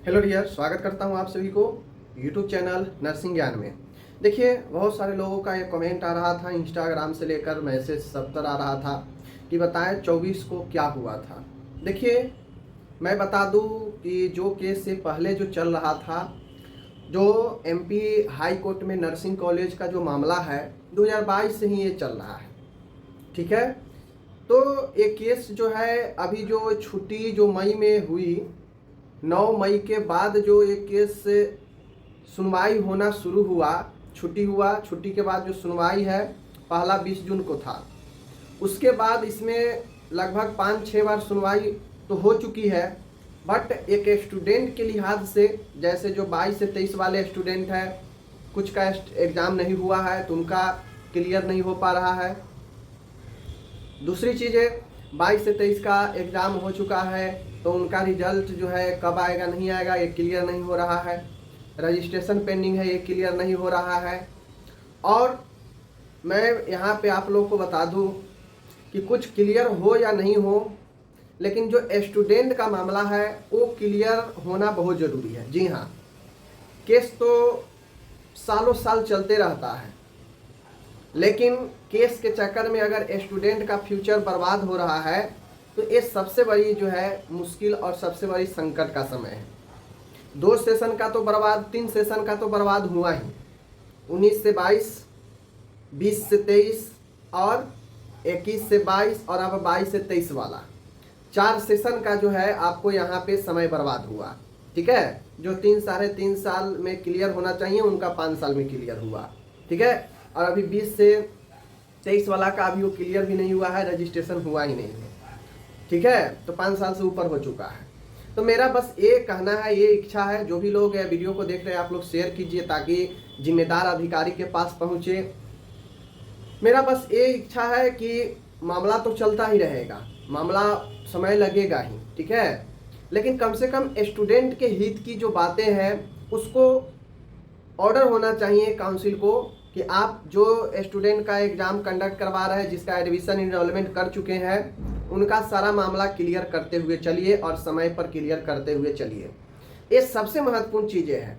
Hello dear, स्वागत करता हूं आप सभी को यूट्यूब चैनल नर्सिंग ज्ञान में। देखिए, बहुत सारे लोगों का ये कमेंट आ रहा था, इंस्टाग्राम से लेकर मैसेज सब तरह आ रहा था कि बताएं 24 को क्या हुआ था। देखिए, मैं बता दूं कि जो केस से पहले जो चल रहा था, जो एमपी हाई कोर्ट में नर्सिंग कॉलेज का जो मामला है, 2022 से ही ये चल रहा है। ठीक है, तो ये केस जो है अभी जो छुट्टी जो मई में हुई, 9 मई के बाद जो ये केस सुनवाई होना शुरू हुआ, छुट्टी हुआ, छुट्टी के बाद जो सुनवाई है पहला 20 जून को था। उसके बाद इसमें लगभग 5-6 बार सुनवाई तो हो चुकी है, बट एक स्टूडेंट के लिहाज से, जैसे जो 22 से 23 वाले स्टूडेंट हैं, कुछ का एग्ज़ाम नहीं हुआ है तो उनका क्लियर नहीं हो पा रहा है। दूसरी चीज़ है, 22 से 23 का एग्ज़ाम हो चुका है तो उनका रिजल्ट जो है कब आएगा नहीं आएगा ये क्लियर नहीं हो रहा है। रजिस्ट्रेशन पेंडिंग है, ये क्लियर नहीं हो रहा है। और मैं यहाँ पे आप लोग को बता दूँ कि कुछ क्लियर हो या नहीं हो, लेकिन जो स्टूडेंट का मामला है वो क्लियर होना बहुत ज़रूरी है। जी हाँ, केस तो सालों साल चलते रहता है, लेकिन केस के चक्कर में अगर स्टूडेंट का फ्यूचर बर्बाद हो रहा है तो ये सबसे बड़ी जो है मुश्किल और सबसे बड़ी संकट का समय है। 2 सेशन का तो बर्बाद, 3 सेशन का तो बर्बाद हुआ ही, 19 से 22, 20 से 23 और 21 से 22 और अब 22 से 23 वाला 4 सेशन का जो है आपको यहाँ पे समय बर्बाद हुआ। ठीक है, जो 3-3.5 साल में क्लियर होना चाहिए उनका 5 साल में क्लियर हुआ। ठीक है, और अभी 20 से 23 वाला का अभी वो क्लियर भी नहीं हुआ है, रजिस्ट्रेशन हुआ ही नहीं है। ठीक है, तो 5 साल से ऊपर हो चुका है। तो मेरा बस ये कहना है, ये इच्छा है, जो भी लोग वीडियो को देख रहे हैं आप लोग शेयर कीजिए ताकि जिम्मेदार अधिकारी के पास पहुँचे। मेरा बस ये इच्छा है कि मामला तो चलता ही रहेगा, मामला समय लगेगा ही, ठीक है, लेकिन कम से कम स्टूडेंट के हित की जो बातें हैं उसको ऑर्डर होना चाहिए काउंसिल को कि आप जो स्टूडेंट का एग्ज़ाम कंडक्ट करवा रहे हैं, जिसका एडमिशन इनरोलमेंट कर चुके हैं, उनका सारा मामला क्लियर करते हुए चलिए और समय पर क्लियर करते हुए चलिए। ये सबसे महत्वपूर्ण चीज़ें हैं।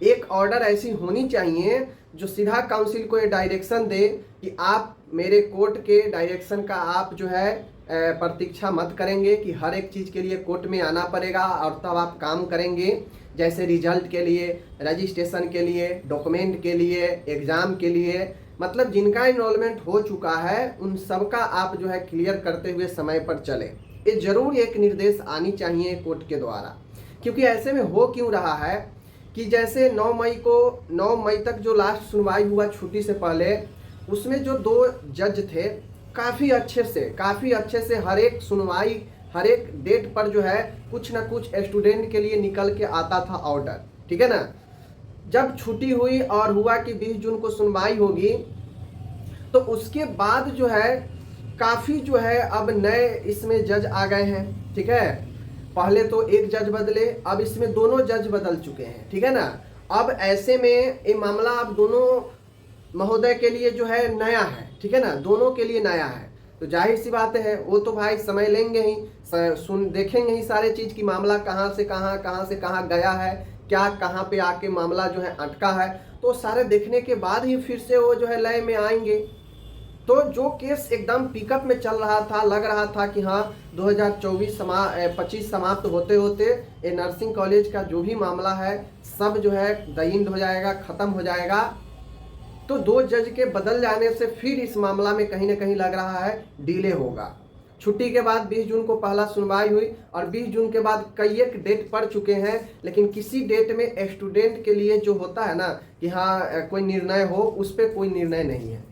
एक ऑर्डर ऐसी होनी चाहिए जो सीधा काउंसिल को ये डायरेक्शन दे कि आप मेरे कोर्ट के डायरेक्शन का आप जो है प्रतीक्षा मत करेंगे कि हर एक चीज़ के लिए कोर्ट में आना पड़ेगा और तब आप काम करेंगे, जैसे रिजल्ट के लिए, रजिस्ट्रेशन के लिए, डॉक्यूमेंट के लिए, एग्ज़ाम के लिए, मतलब जिनका इनरोलमेंट हो चुका है उन सब का आप जो है क्लियर करते हुए समय पर चले। ये जरूर एक निर्देश आनी चाहिए कोर्ट के द्वारा, क्योंकि ऐसे में हो क्यों रहा है कि जैसे 9 मई तक जो लास्ट सुनवाई हुआ छुट्टी से पहले, उसमें जो 2 जज थे काफ़ी अच्छे से हर एक सुनवाई, हर एक डेट पर जो है कुछ ना कुछ स्टूडेंट के लिए निकल के आता था ऑर्डर। ठीक है ना, जब छुट्टी हुई और हुआ कि 20 जून को सुनवाई होगी, तो उसके बाद जो है काफ़ी जो है अब नए इसमें जज आ गए हैं। ठीक है, पहले तो एक जज बदले, अब इसमें दोनों जज बदल चुके हैं। ठीक है ना, अब ऐसे में ये मामला अब दोनों महोदय के लिए जो है नया है। ठीक है ना, दोनों के लिए नया है, तो जाहिर सी बात है वो तो भाई समय लेंगे ही, देखेंगे ही सारे चीज़ की मामला कहाँ से कहाँ गया है, क्या कहाँ पे आके मामला जो है अटका है, तो सारे देखने के बाद ही फिर से वो जो है लय में आएंगे। तो जो केस एकदम पिकअप में चल रहा था, लग रहा था कि हाँ 2025 समाप्त होते होते ये नर्सिंग कॉलेज का जो भी मामला है सब जो है दयनीय हो जाएगा, ख़त्म हो जाएगा। तो 2 जज के बदल जाने से फिर इस मामला में कहीं ना कहीं लग रहा है डिले होगा। छुट्टी के बाद 20 जून को पहला सुनवाई हुई और 20 जून के बाद कई एक डेट पड़ चुके हैं, लेकिन किसी डेट में स्टूडेंट के लिए जो होता है ना कि हाँ कोई निर्णय हो, उस पर कोई निर्णय नहीं है।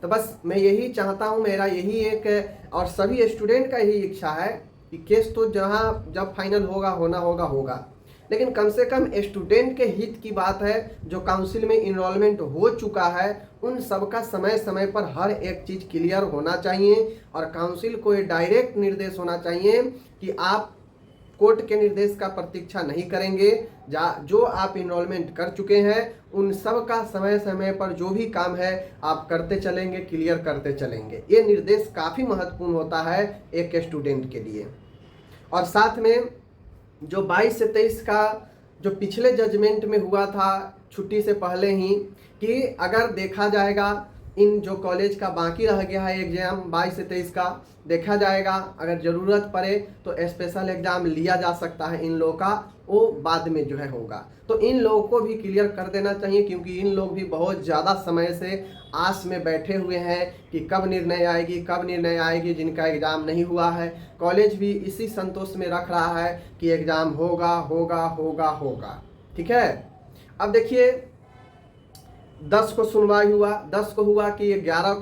तो बस मैं यही चाहता हूँ, मेरा यही एक और सभी स्टूडेंट का यही इच्छा है कि केस तो जब फाइनल होगा होगा, लेकिन कम से कम स्टूडेंट के हित की बात है। जो काउंसिल में इनरोलमेंट हो चुका है उन सब का समय समय पर हर एक चीज़ क्लियर होना चाहिए और काउंसिल को ये डायरेक्ट निर्देश होना चाहिए कि आप कोर्ट के निर्देश का प्रतीक्षा नहीं करेंगे। जो आप इनरोलमेंट कर चुके हैं उन सब का समय समय पर जो भी काम है आप करते चलेंगे, क्लियर करते चलेंगे। ये निर्देश काफ़ी महत्वपूर्ण होता है एक स्टूडेंट के लिए। और साथ में जो 22 से 23 का जो पिछले जजमेंट में हुआ था छुट्टी से पहले ही, कि अगर देखा जाएगा इन जो कॉलेज का बाकी रह गया है एग्जाम 22 से 23 का, देखा जाएगा अगर ज़रूरत पड़े तो स्पेशल एग्ज़ाम लिया जा सकता है इन लोगों का, वो बाद में जो है होगा। तो इन लोगों को भी क्लियर कर देना चाहिए, क्योंकि इन लोग भी बहुत ज़्यादा समय से आस में बैठे हुए हैं कि कब निर्णय आएगी, कब निर्णय आएगी। जिनका एग्ज़ाम नहीं हुआ है, कॉलेज भी इसी संतोष में रख रहा है कि एग्ज़ाम होगा होगा होगा होगा। ठीक है, अब देखिए 10 को सुनवाई हुआ, 10 को हुआ कि 11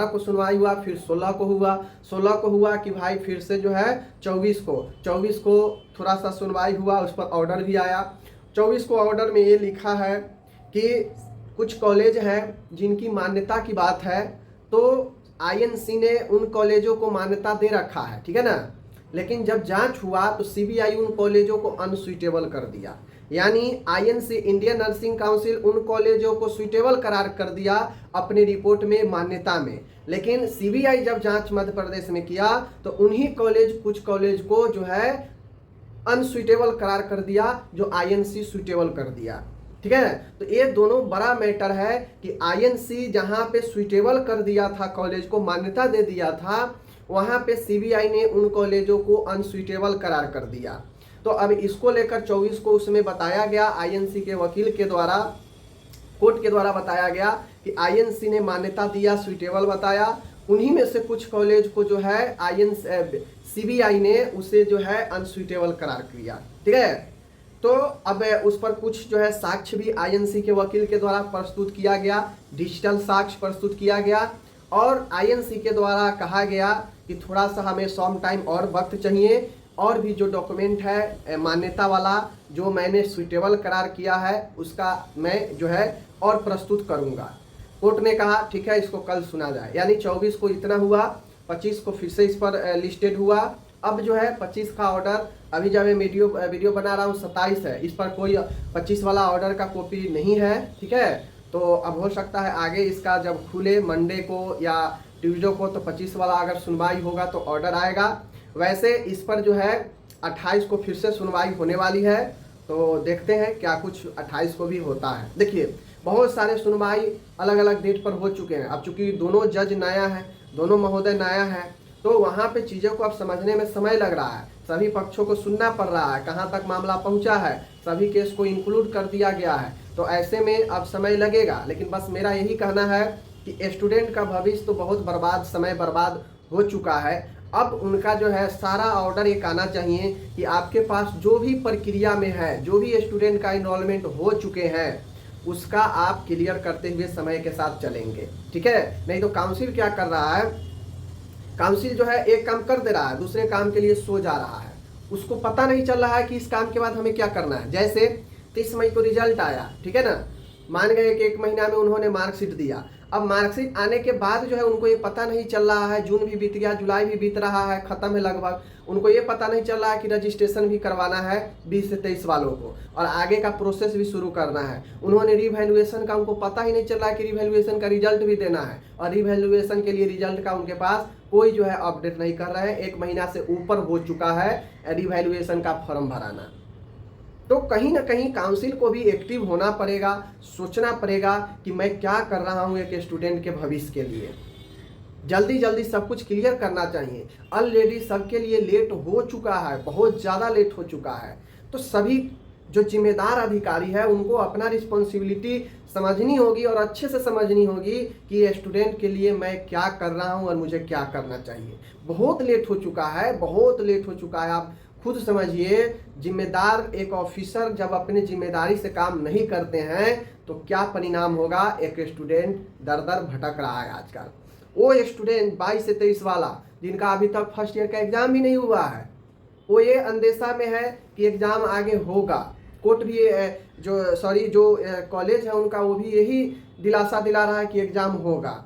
को सुनवाई हुआ, फिर 16 को हुआ, 16 को हुआ कि भाई फिर से जो है 24 को थोड़ा सा सुनवाई हुआ, उस पर ऑर्डर भी आया। 24 को ऑर्डर में ये लिखा है कि कुछ कॉलेज हैं जिनकी मान्यता की बात है, तो आईएनसी ने उन कॉलेजों को मान्यता दे रखा है, ठीक है ना। लेकिन जब जांच हुआ तो सीबीआई उन कॉलेजों को अनसुइटेबल कर दिया, यानी आईएनसी इंडियन नर्सिंग काउंसिल उन कॉलेजों को सुइटेबल करार कर दिया अपनी रिपोर्ट में, मान्यता में। लेकिन सीबीआई जब जांच मध्य प्रदेश में किया तो उन्हीं कुछ कॉलेज को जो है अनसुइटेबल करार कर दिया, जो आईएनसी सुइटेबल कर दिया। ठीक है, तो ये दोनों बड़ा मैटर है कि आईएनसी जहां पे सुइटेबल कर दिया था, कॉलेज को मान्यता दे दिया था, वहां पे सीबीआई ने उन कॉलेजों को अनसुइटेबल करार कर दिया। तो अब इसको लेकर 24 को उसमें बताया गया, आईएनसी के वकील के द्वारा, कोर्ट के द्वारा बताया गया कि आईएनसी ने मान्यता दिया, सुइटेबल बताया। उन्हीं में से कुछ कॉलेज को जो है सीबीआई ने उसे जो है अनसुइटेबल करार किया। ठीक है, तो अब उस पर कुछ जो है साक्ष्य भी आईएनसी के वकील के द्वारा प्रस्तुत किया गया, डिजिटल साक्ष्य प्रस्तुत किया गया, और आईएनसी के द्वारा कहा गया कि थोड़ा सा हमें सम टाइम और वक्त चाहिए, और भी जो डॉक्यूमेंट है मान्यता वाला जो मैंने सुइटेबल करार किया है उसका मैं जो है और प्रस्तुत करूंगा। कोर्ट ने कहा ठीक है, इसको कल सुना जाए। यानी 24 को इतना हुआ, 25 को फिर से इस पर लिस्टेड हुआ। अब जो है 25 का ऑर्डर, अभी जब मैं वीडियो बना रहा हूँ 27 है, इस पर कोई 25 वाला ऑर्डर का कॉपी नहीं है। ठीक है, तो अब हो सकता है आगे इसका जब खुले मंडे को या ट्यूसडे को तो 25 वाला अगर सुनवाई होगा तो ऑर्डर आएगा। वैसे इस पर जो है 28 को फिर से सुनवाई होने वाली है, तो देखते हैं क्या कुछ 28 को भी होता है। देखिए बहुत सारे सुनवाई अलग अलग डेट पर हो चुके हैं। अब चूंकि दोनों जज नया है, दोनों महोदय नया है, तो वहाँ पे चीज़ों को अब समझने में समय लग रहा है, सभी पक्षों को सुनना पड़ रहा है, कहाँ तक मामला पहुँचा है, सभी केस को इंक्लूड कर दिया गया है। तो ऐसे में अब समय लगेगा, लेकिन बस मेरा यही कहना है कि स्टूडेंट का भविष्य तो बहुत बर्बाद, समय बर्बाद हो चुका है। अब उनका जो है सारा ऑर्डर एक आना चाहिए कि आपके पास जो भी प्रक्रिया में है, जो भी स्टूडेंट का इनरोलमेंट हो चुके हैं, उसका आप क्लियर करते हुए समय के साथ चलेंगे। ठीक है, नहीं तो काउंसिल क्या कर रहा है, काउंसिल जो है एक काम कर दे रहा है, दूसरे काम के लिए सो जा रहा है, उसको पता नहीं चल रहा है कि इस काम के बाद हमें क्या करना है। जैसे 30 मई को रिजल्ट आया, ठीक है ना, मान गए कि 1 महीना में उन्होंने मार्कशीट दिया। अब मार्कशीट आने के बाद जो है उनको ये पता नहीं चल रहा है, जून भी बीत गया, जुलाई भी बीत रहा है, खत्म है लगभग, उनको ये पता नहीं चल रहा है कि रजिस्ट्रेशन भी करवाना है 20 से 23 वालों को, और आगे का प्रोसेस भी शुरू करना है। उन्होंने रिवैल्यूएशन का उनको पता ही नहीं चल रहा है कि रिवैल्यूएशन का रिजल्ट भी देना है, और रिवैल्यूएशन के लिए रिजल्ट का उनके पास कोई जो है अपडेट नहीं कर रहे हैं। 1 महीना से ऊपर हो चुका है रिवैल्यूएशन का फॉर्म भराना। तो कहीं ना कहीं काउंसिल को भी एक्टिव होना पड़ेगा, सोचना पड़ेगा कि मैं क्या कर रहा हूँ एक स्टूडेंट के भविष्य के लिए। जल्दी जल्दी सब कुछ क्लियर करना चाहिए। ऑलरेडी सबके लिए लेट हो चुका है, बहुत ज़्यादा लेट हो चुका है। तो सभी जो जिम्मेदार अधिकारी है उनको अपना रिस्पॉन्सिबिलिटी समझनी होगी, और अच्छे से समझनी होगी कि स्टूडेंट के लिए मैं क्या कर रहा हूँ और मुझे क्या करना चाहिए। बहुत लेट हो चुका है, बहुत लेट हो चुका है। आप खुद समझिए, जिम्मेदार एक ऑफिसर जब अपनी जिम्मेदारी से काम नहीं करते हैं तो क्या परिणाम होगा। एक स्टूडेंट दर दर भटक रहा है आजकल। वो स्टूडेंट 22 से 23 वाला जिनका अभी तक फर्स्ट ईयर का एग्जाम भी नहीं हुआ है, वो ये अंदेशा में है कि एग्जाम आगे होगा। कोर्ट भी जो कॉलेज है उनका, वो भी यही दिलासा दिला रहा है कि एग्जाम होगा।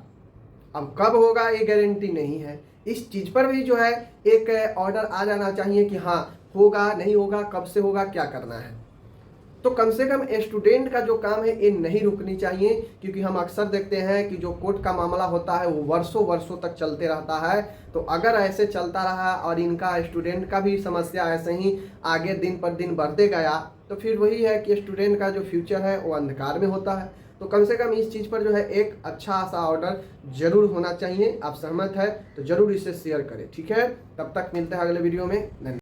अब कब होगा ये गारंटी नहीं है। इस चीज़ पर भी जो है एक ऑर्डर आ जाना चाहिए कि हाँ होगा, नहीं होगा, कब से होगा, क्या करना है। तो कम से कम स्टूडेंट का जो काम है ये नहीं रुकनी चाहिए, क्योंकि हम अक्सर देखते हैं कि जो कोर्ट का मामला होता है वो वर्षों वर्षों तक चलते रहता है। तो अगर ऐसे चलता रहा और इनका स्टूडेंट का भी समस्या ऐसे ही आगे दिन पर दिन बढ़ते गया, तो फिर वही है कि स्टूडेंट का जो फ्यूचर है वो अंधकार में होता है। तो कम से कम इस चीज़ पर जो है एक अच्छा सा ऑर्डर जरूर होना चाहिए। आप सहमत है तो जरूर इसे शेयर करें, ठीक है। तब तक मिलते हैं अगले वीडियो में। धन्यवाद।